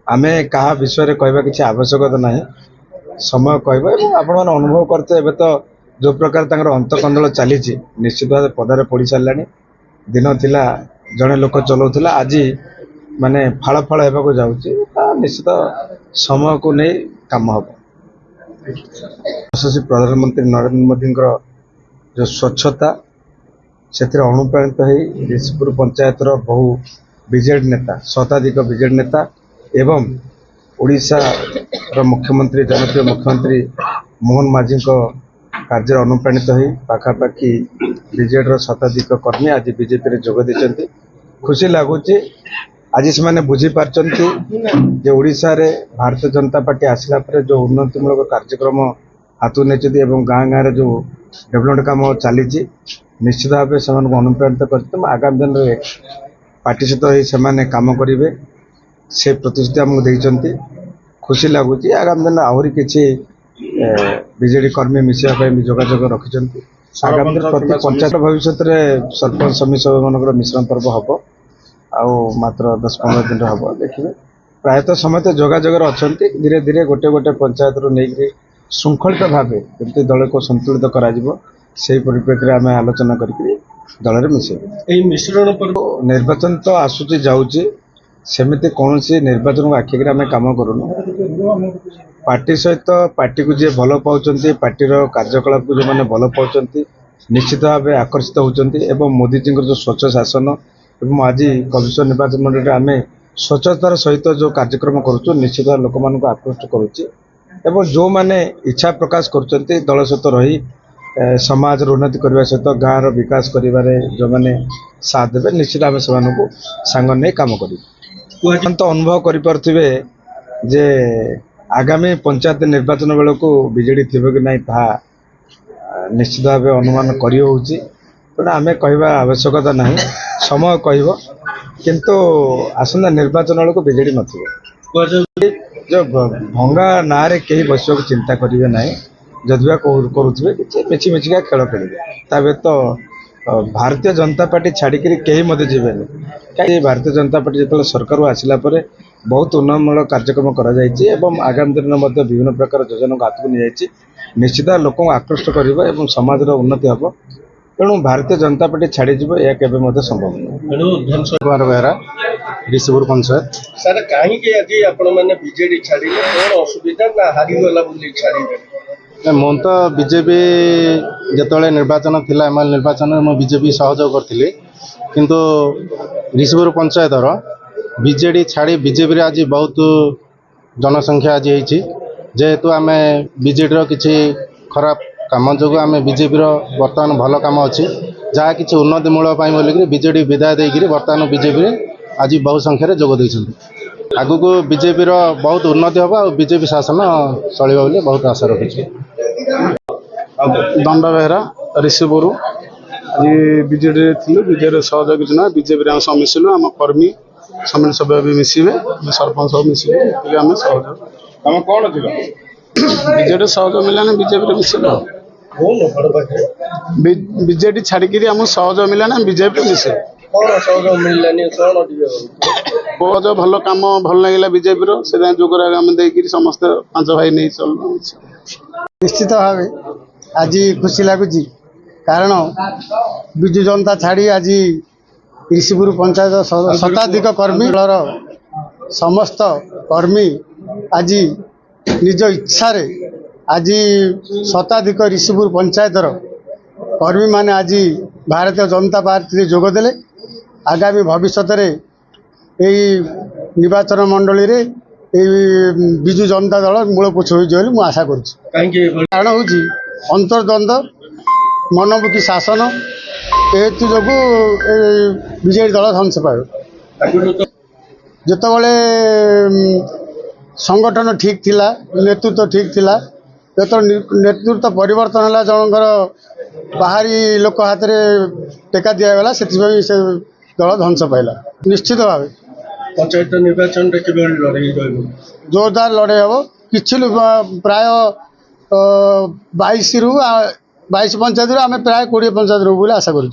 आमे कहा विषय कहवा किसी आवश्यकता ना समय कह आपण मैंने अनुभव करते ए तो जो प्रकार अंतकंदल चली निश्चित भाव पदार पड़ सारा दिन थिला जड़े लोक चलाऊला आज माने फाड़ फाड़ होगा जाऊँगी निश्चित समय को नहीं काम हम प्रधानमंत्री नरेंद्र मोदी जो स्वच्छता से अनुप्राणित हो ऋषिपुर पंचायत बहु बीजेडी नेता शताधिक बीजेडी नेता एवं ओडिशा मुख्यमंत्री जनप्रिय मुख्यमंत्री मोहन माझी कार्य अनुप्राणित हो पाखापाखि बीजेडी शताधिक कर्मी आज बीजेपी में जोग देते खुशी लगुच आज से बुझी पार्टी ओडिशा रे भारतीय जनता पार्टी आसला पर जो उन्नतिमूलक कार्यक्रम हाथ नहीं गाँ गाँव जो डेवलपमेंट काम चली निश्चित भाव से अनुप्राणित कर आगामी दिन में पार्टी सहित काम करेंगे से प्रतिश्रुति आमको देते खुशी लगुच आगामी दिन आहरी किसी बीजेडी कर्मी मिसाई जोगाजोग रखिंट आगामी दिन प्रति पंचायत भविष्य में सरपंच समिति सभ्य मान मिश्रण पर्व हम आउ मात्र 10-15 दिन हम देखिए प्रायतः समस्त जोगाजोग अच्छा धीरे धीरे गोटे गोटे पंचायत रू नहीं श्रृंखलित भाव जमी दल को संतुलित कर परिप्रेक्षी आम आलोचना कर दल में मिसे मिश्रण पर्व निर्वाचन तो आसूची जाऊँगी सेमती कौन सी निर्वाचन को आखिक आम कम करूँ पार्टी सहित पार्टी को जी भल पाँच पार्टी कार्यकलाप को जो मैंने भल पाँच निश्चित भाव आकर्षित होती मोदी जी जो स्वच्छ शासन एवं आज कमिश्नर निर्वाचन मंडल आम स्वच्छतार सहित जो कार्यक्रम करुँ निश्चित भाव लोक मान आकृष्ट करुँ जो मैंने इच्छा प्रकाश कर दल सहित रही समाज उन्नति करने सहित गाँव विकास कर जो मैंने साथ देवे निश्चित भाव से सांग नहीं कम कर तो अनुभव करें जे आगामी पंचायत निर्वाचन बेलू को बीजेडी थी कि नहीं ता निश्चित भाव अनुमान कर आम कहवा आवश्यकता ना समय कह किंतु आसंता निर्वाचन बेलू बीजेडी न जो भंगा ना कहीं बसवा चिंता करेंगे ना जदि करुवे मिची मिचिका खेल खेलेंगे ता तो भारतीय जनता पार्टी छाड़ी कहीं मत जीवे कहीं भारतीय जनता पार्टी जो सरकार आसला बहुत उन्नयनमूलक कार्यक्रम कर आगामी दिन में विभिन्न प्रकार योजना को हाथ को नहीं निश्चित लोक आकृष्ट कर समाज उन्नति हम तेणु भारतीय जनता पार्टी छाड़ी यह केवे संभव नहीं कुमार बेहरा ऋषिपुर पंचायत सर कहीं आज बीजेडी छाड़ी कौन असुविधा ना हारीगला छाड़ी मु तो बीजेपी जिते निर्वाचन थिला एमएल निर्वाचन में बीजेपी सहयोग करथिले किंतु ऋषिपुर पंचायतर बीजेडी छाड़ी बीजेपी आज बहुत जनसंख्या आज होती जेहेतु आम बीजेडी किसी खराब काम जो आम बीजेपी बर्तमान भल कम अच्छी जहाँ किसी उन्नतिमूलक बोलिक बीजेडी विदाय देकर बर्तमान बीजेपी आज बहु संख्यार जोग देते आगु को बीजेपी बहुत उन्नति हम और बीजेपी शासन चलो बोली बहुत आशा रखी दंड बेहरा ऋषिपुर आज बीजेडी थी बीजेडी सहयोग ना बीजेपी आम सब मिसिलु आम कर्मी समिति सभ्य भी मिसवे सरपंच सब मिसवे आम सहयोग तुम कौन थी बीजेडी सहयोग मिलाना बीजेपी मिसिलु बीजेडी छाड़ी आम सहयोग मिलाना बीजेपी मिसे कौन सहयोग मिललानी कौन बहुत भल कम भल लगे बीजेपी से जोगर आम देकर समस्त 5 भाई नहीं चल निश्चित भाव आज खुशी लगुच कारण विजु जनता छाड़ी आज ऋषिपुर पंचायत शताधिक कर्मी दलर समस्त कर्मी आज निज इच्छा आज शताधिक ऋषिपुर पंचायतर कर्मी माने आज भारतीय जनता पार्टी जोगदेले आगामी भविष्य यही निर्वाचन मंडली रे विजु जनता दल मूलपोछ हो आशा करुँ कारण हूँ अंतर्द्वंद मनमुखी शासन हेतु जो बीजेडी दल ध्वंस पाए जितेबाला संगठन ठीक थिला नेतृत्व ठीक थिला जो नेतृत्व परिवर्तन है जनकर बाहरी लोक हाथ में टेका दिगला से दल ध्वंस पाइला निश्चित भाव पंचायत निर्वाचन लड़ाई जोरदार लड़ाई हम कि प्राय 22 पंचायत आम प्राय 20 पंचायत रू बोली आशा करूँ।